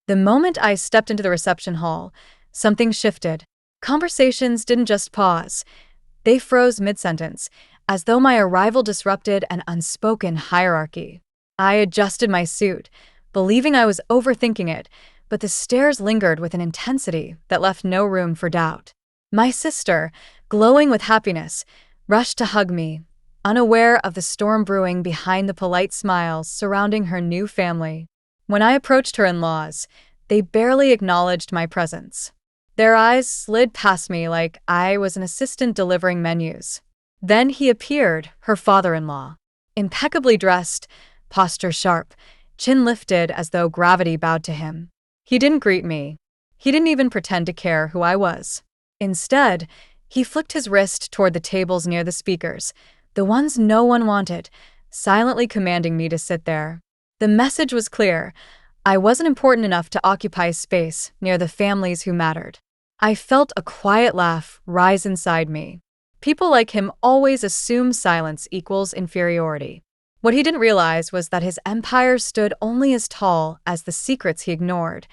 The moment I stepped into the reception hall, something shifted. Conversations didn't just pause, they froze mid-sentence, as though my arrival disrupted an unspoken hierarchy. I adjusted my suit, believing I was overthinking it, but the stares lingered with an intensity that left no room for doubt. My sister, glowing with happiness, rushed to hug me, unaware of the storm brewing behind the polite smiles surrounding her new family. When I approached her in-laws, they barely acknowledged my presence. Their eyes slid past me like I was an assistant delivering menus. Then he appeared, her father-in-law. Impeccably dressed, posture sharp, chin lifted as though gravity bowed to him. He didn't greet me. He didn't even pretend to care who I was. Instead, he flicked his wrist toward the tables near the speakers, the ones no one wanted, silently commanding me to sit there. The message was clear. I wasn't important enough to occupy space near the families who mattered. I felt a quiet laugh rise inside me. People like him always assume silence equals inferiority. What he didn't realize was that his empire stood only as tall as the secrets he ignored,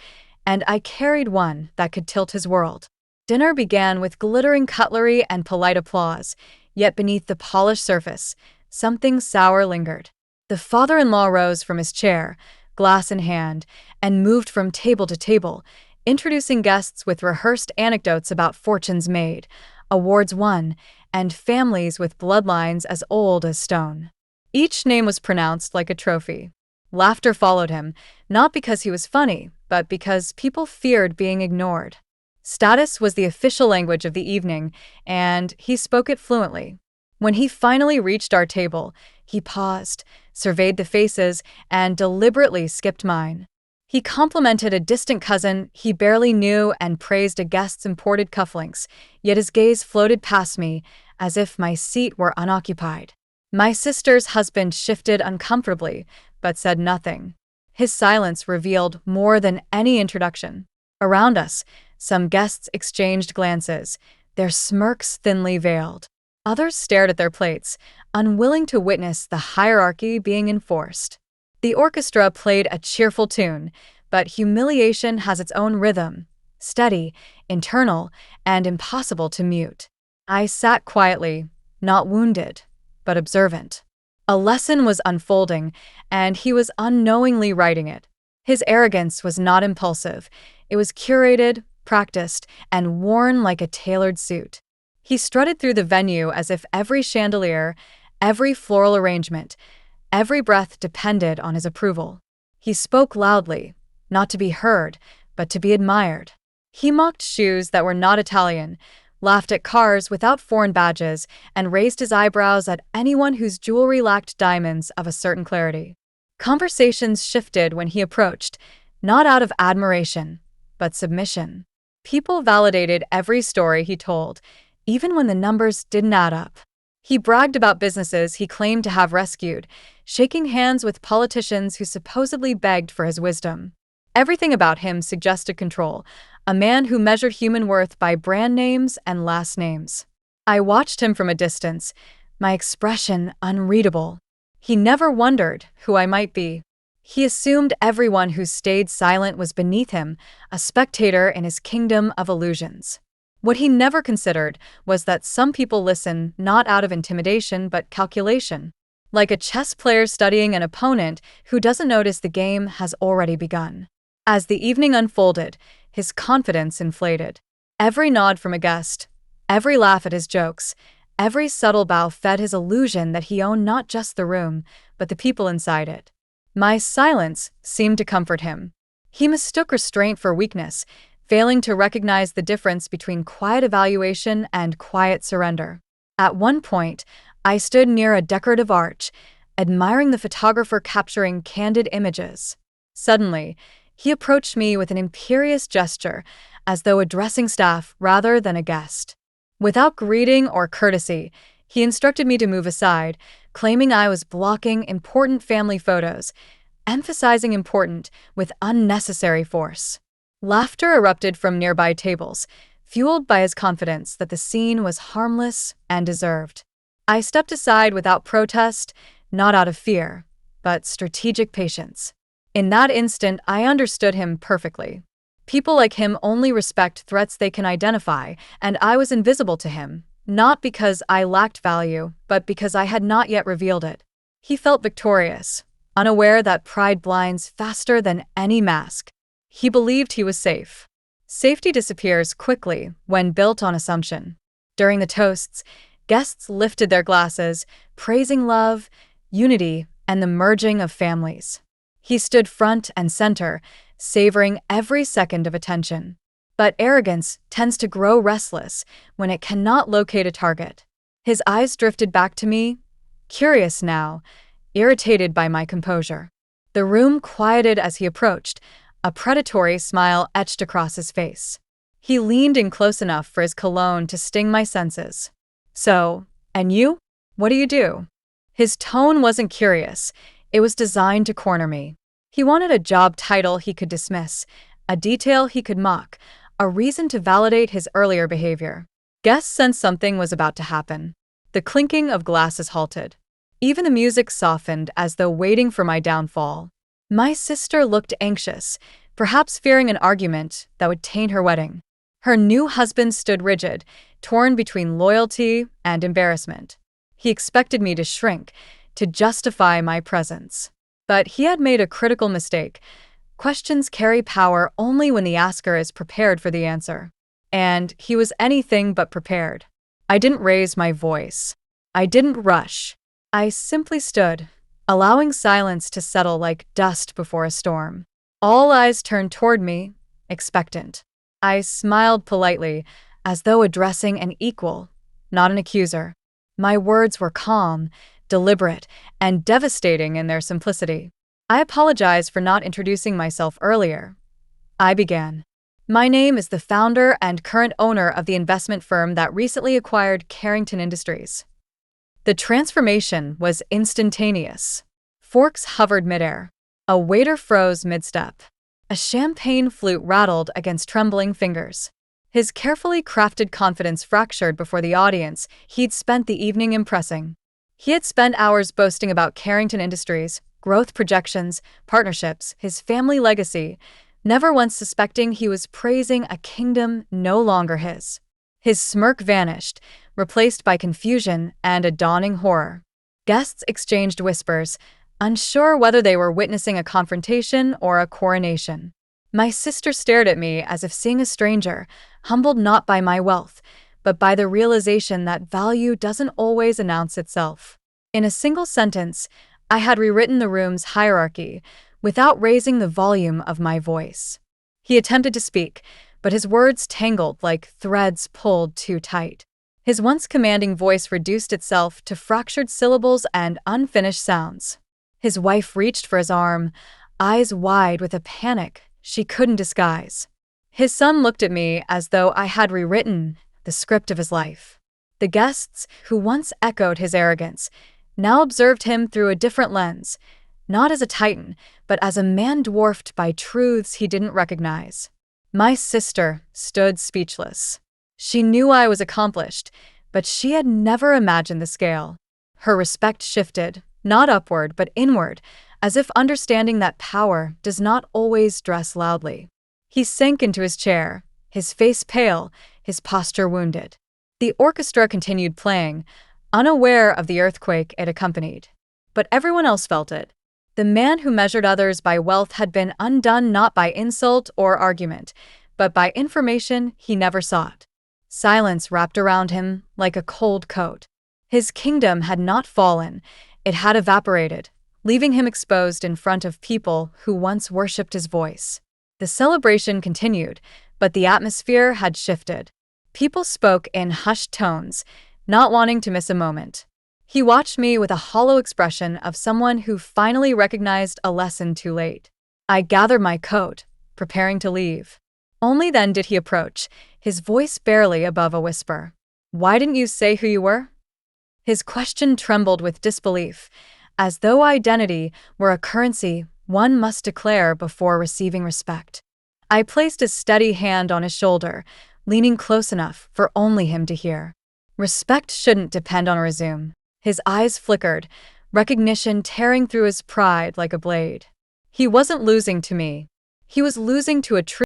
and I carried one that could tilt his world. Dinner began with glittering cutlery and polite applause, yet beneath the polished surface, something sour lingered. The father-in-law rose from his chair, glass in hand, and moved from table to table, introducing guests with rehearsed anecdotes about fortunes made, awards won, and families with bloodlines as old as stone. Each name was pronounced like a trophy. Laughter followed him, not because he was funny, but because people feared being ignored. Status was the official language of the evening, and he spoke it fluently. When he finally reached our table, he paused, surveyed the faces, and deliberately skipped mine. He complimented a distant cousin he barely knew and praised a guest's imported cufflinks, yet his gaze floated past me as if my seat were unoccupied. My sister's husband shifted uncomfortably, but said nothing. His silence revealed more than any introduction. Around us, some guests exchanged glances, their smirks thinly veiled. Others stared at their plates, unwilling to witness the hierarchy being enforced. The orchestra played a cheerful tune, but humiliation has its own rhythm, steady, internal, and impossible to mute. I sat quietly, not wounded, but observant. A lesson was unfolding, and he was unknowingly writing it. His arrogance was not impulsive. It was curated, practiced, and worn like a tailored suit. He strutted through the venue as if every chandelier, every floral arrangement, every breath depended on his approval. He spoke loudly, not to be heard, but to be admired. He mocked shoes that were not Italian, laughed at cars without foreign badges, and raised his eyebrows at anyone whose jewelry lacked diamonds of a certain clarity. Conversations shifted when he approached, not out of admiration, but submission. People validated every story he told, even when the numbers didn't add up. He bragged about businesses he claimed to have rescued, shaking hands with politicians who supposedly begged for his wisdom. Everything about him suggested control, a man who measured human worth by brand names and last names. I watched him from a distance, my expression unreadable. He never wondered who I might be. He assumed everyone who stayed silent was beneath him, a spectator in his kingdom of illusions. What he never considered was that some people listen not out of intimidation but calculation, like a chess player studying an opponent who doesn't notice the game has already begun. As the evening unfolded, his confidence inflated. Every nod from a guest, every laugh at his jokes, every subtle bow fed his illusion that he owned not just the room, but the people inside it. My silence seemed to comfort him. He mistook restraint for weakness, failing to recognize the difference between quiet evaluation and quiet surrender. At one point, I stood near a decorative arch, admiring the photographer capturing candid images. Suddenly, he approached me with an imperious gesture, as though addressing staff rather than a guest. Without greeting or courtesy, he instructed me to move aside, claiming I was blocking important family photos, emphasizing important with unnecessary force. Laughter erupted from nearby tables, fueled by his confidence that the scene was harmless and deserved. I stepped aside without protest, not out of fear, but strategic patience. In that instant, I understood him perfectly. People like him only respect threats they can identify, and I was invisible to him, not because I lacked value, but because I had not yet revealed it. He felt victorious, unaware that pride blinds faster than any mask. He believed he was safe. Safety disappears quickly when built on assumption. During the toasts, guests lifted their glasses, praising love, unity, and the merging of families. He stood front and center, savoring every second of attention. But arrogance tends to grow restless when it cannot locate a target. His eyes drifted back to me, curious now, irritated by my composure. The room quieted as he approached, a predatory smile etched across his face. He leaned in close enough for his cologne to sting my senses. "So, and you? What do you do?" His tone wasn't curious, it was designed to corner me. He wanted a job title he could dismiss, a detail he could mock, a reason to validate his earlier behavior. Guests sensed something was about to happen. The clinking of glasses halted. Even the music softened as though waiting for my downfall. My sister looked anxious, perhaps fearing an argument that would taint her wedding. Her new husband stood rigid, torn between loyalty and embarrassment. He expected me to shrink, to justify my presence. But he had made a critical mistake. Questions carry power only when the asker is prepared for the answer. And he was anything but prepared. I didn't raise my voice. I didn't rush. I simply stood, allowing silence to settle like dust before a storm. All eyes turned toward me, expectant. I smiled politely, as though addressing an equal, not an accuser. My words were calm, deliberate, and devastating in their simplicity. I apologized for not introducing myself earlier. I began. My name is the founder and current owner of the investment firm that recently acquired Carrington Industries. The transformation was instantaneous. Forks hovered midair. A waiter froze mid-step. A champagne flute rattled against trembling fingers. His carefully crafted confidence fractured before the audience he'd spent the evening impressing. He had spent hours boasting about Carrington Industries, growth projections, partnerships, his family legacy, never once suspecting he was praising a kingdom no longer his. His smirk vanished, replaced by confusion and a dawning horror. Guests exchanged whispers, unsure whether they were witnessing a confrontation or a coronation. My sister stared at me as if seeing a stranger, humbled not by my wealth, but by the realization that value doesn't always announce itself. In a single sentence, I had rewritten the room's hierarchy without raising the volume of my voice. He attempted to speak, but his words tangled like threads pulled too tight. His once commanding voice reduced itself to fractured syllables and unfinished sounds. His wife reached for his arm, eyes wide with a panic she couldn't disguise. His son looked at me as though I had rewritten the script of his life. The guests, who once echoed his arrogance, now observed him through a different lens, not as a titan, but as a man dwarfed by truths he didn't recognize. My sister stood speechless. She knew I was accomplished, but she had never imagined the scale. Her respect shifted, not upward but inward, as if understanding that power does not always dress loudly. He sank into his chair, his face pale, his posture wounded. The orchestra continued playing, unaware of the earthquake it accompanied. But everyone else felt it. The man who measured others by wealth had been undone not by insult or argument, but by information he never sought. Silence wrapped around him like a cold coat. His kingdom had not fallen, it had evaporated, leaving him exposed in front of people who once worshipped his voice. The celebration continued, but the atmosphere had shifted. People spoke in hushed tones, not wanting to miss a moment. He watched me with a hollow expression of someone who finally recognized a lesson too late. I gathered my coat, preparing to leave. Only then did he approach, his voice barely above a whisper. "Why didn't you say who you were?" His question trembled with disbelief, as though identity were a currency one must declare before receiving respect. I placed a steady hand on his shoulder, leaning close enough for only him to hear. Respect shouldn't depend on a resume. His eyes flickered, recognition tearing through his pride like a blade. He wasn't losing to me. He was losing to a